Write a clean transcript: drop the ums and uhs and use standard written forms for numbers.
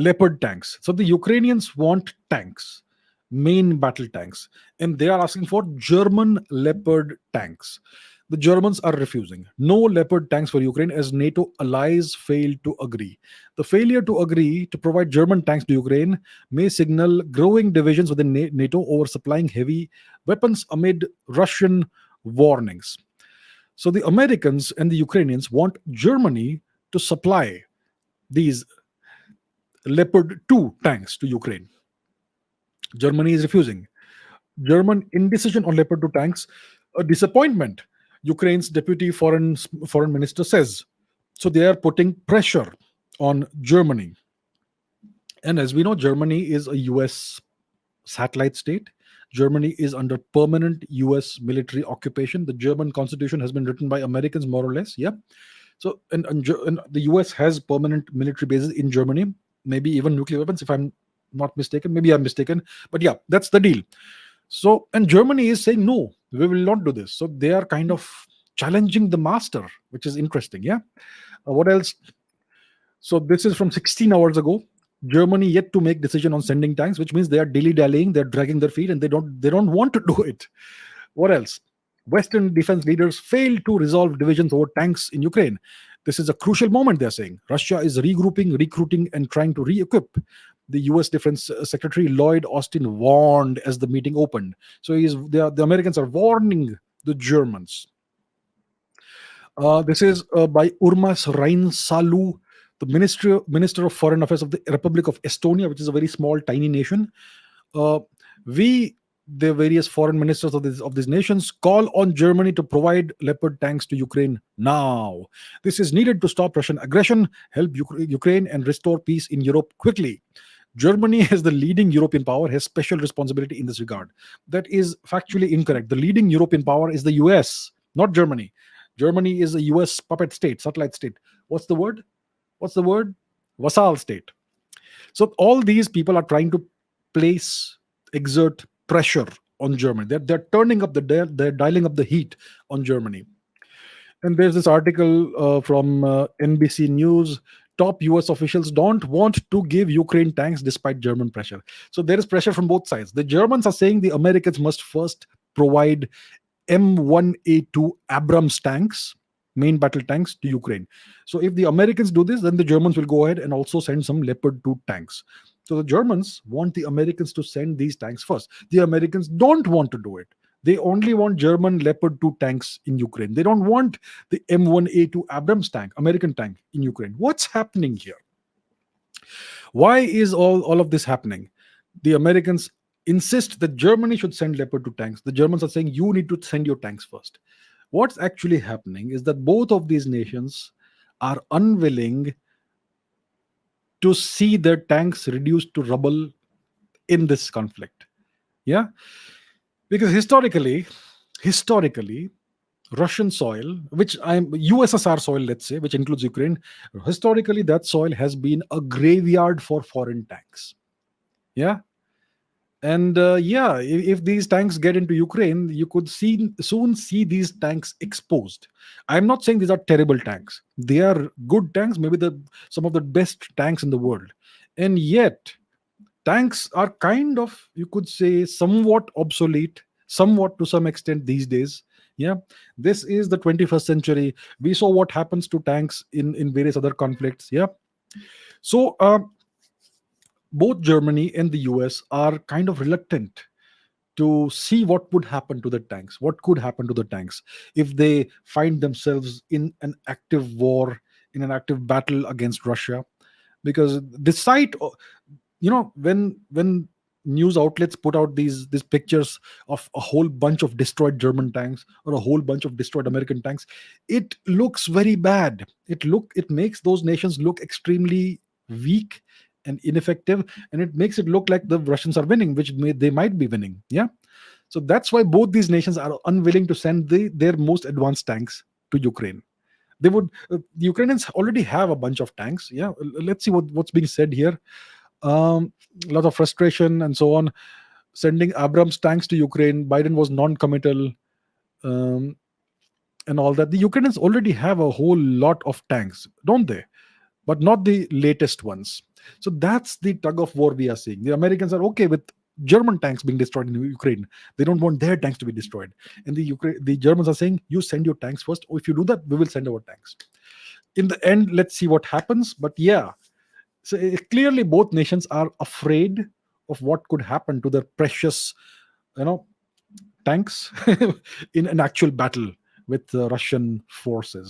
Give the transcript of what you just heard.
Leopard tanks. So the Ukrainians want tanks, main battle tanks, and they are asking for German Leopard tanks. The Germans are refusing. No Leopard tanks for Ukraine as NATO allies failed to agree. The failure to agree to provide German tanks to Ukraine may signal growing divisions within NATO over supplying heavy weapons amid Russian warnings. So the Americans and the Ukrainians want Germany to supply these Leopard 2 tanks to Ukraine. Germany is refusing. German indecision on Leopard 2 tanks, a disappointment, Ukraine's deputy foreign minister says. So they are putting pressure on Germany. And as we know, Germany is a US satellite state. Germany is under permanent US military occupation. The German constitution has been written by Americans, more or less. Yeah. So, and the US has permanent military bases in Germany, maybe even nuclear weapons, if I'm not mistaken. Maybe I'm mistaken. But yeah, that's the deal. So, and Germany is saying, no, we will not do this. So they are kind of challenging the master, which is interesting. Yeah. What else? So this is from 16 hours ago. Germany yet to make decision on sending tanks, which means they are dilly-dallying, they're dragging their feet, and they don't want to do it. What else? Western defense leaders fail to resolve divisions over tanks in Ukraine. This is a crucial moment, they're saying. Russia is regrouping, recruiting, and trying to re-equip. The US Defense Secretary Lloyd Austin warned as the meeting opened. So the Americans are warning the Germans. This is by Urmas Reinsalu, the Minister of Foreign Affairs of the Republic of Estonia, which is a very small, tiny nation. The various foreign ministers of these nations, call on Germany to provide Leopard tanks to Ukraine now. This is needed to stop Russian aggression, help Ukraine, and restore peace in Europe quickly. Germany, as the leading European power, has special responsibility in this regard. That is factually incorrect. The leading European power is the US, not Germany. Germany is a US puppet state, satellite state. What's the word? Vassal state. So all these people are trying to exert pressure on Germany. They're turning up they're dialing up the heat on Germany. And there's this article from NBC News. Top US officials don't want to give Ukraine tanks despite German pressure. So there is pressure from both sides. The Germans are saying the Americans must first provide M1A2 Abrams tanks, main battle tanks, to Ukraine. So if the Americans do this, then the Germans will go ahead and also send some Leopard 2 tanks. So the Germans want the Americans to send these tanks first. The Americans don't want to do it. They only want German Leopard 2 tanks in Ukraine. They don't want the M1A2 Abrams tank, American tank, in Ukraine. What's happening here? Why is all of this happening? The Americans insist that Germany should send Leopard 2 tanks. The Germans are saying, you need to send your tanks first. What's actually happening is that both of these nations are unwilling to see their tanks reduced to rubble in this conflict. Yeah? Because historically, Russian soil, which USSR soil, let's say, which includes Ukraine, historically that soil has been a graveyard for foreign tanks. Yeah. And if these tanks get into Ukraine, you could soon see these tanks exposed. I'm not saying these are terrible tanks. They are good tanks, maybe some of the best tanks in the world. And yet, tanks are kind of, you could say, somewhat obsolete, somewhat to some extent these days. Yeah, this is the 21st century. We saw what happens to tanks in various other conflicts. Yeah. So, both Germany and the US are kind of reluctant to see what would happen to the tanks, what could happen to the tanks if they find themselves in an active war, in an active battle against Russia. Because the sight, when news outlets put out these pictures of a whole bunch of destroyed German tanks or a whole bunch of destroyed American tanks, it looks very bad. It makes those nations look extremely weak and ineffective, and it makes it look like the Russians are winning, which they might be winning. Yeah. So that's why both these nations are unwilling to send their most advanced tanks to Ukraine. The Ukrainians already have a bunch of tanks. Yeah. Let's see what's being said here. A lot of frustration and so on. Sending Abrams tanks to Ukraine, Biden was non-committal, and all that. The Ukrainians already have a whole lot of tanks, don't they? but not the latest ones. So that's the tug of war we are seeing. The Americans are okay with German tanks being destroyed in Ukraine. They don't want their tanks to be destroyed. And the Germans are saying, you send your tanks first. Or if you do that, we will send our tanks. In the end, let's see what happens. But yeah, so clearly both nations are afraid of what could happen to their precious, you know, tanks in an actual battle with the Russian forces.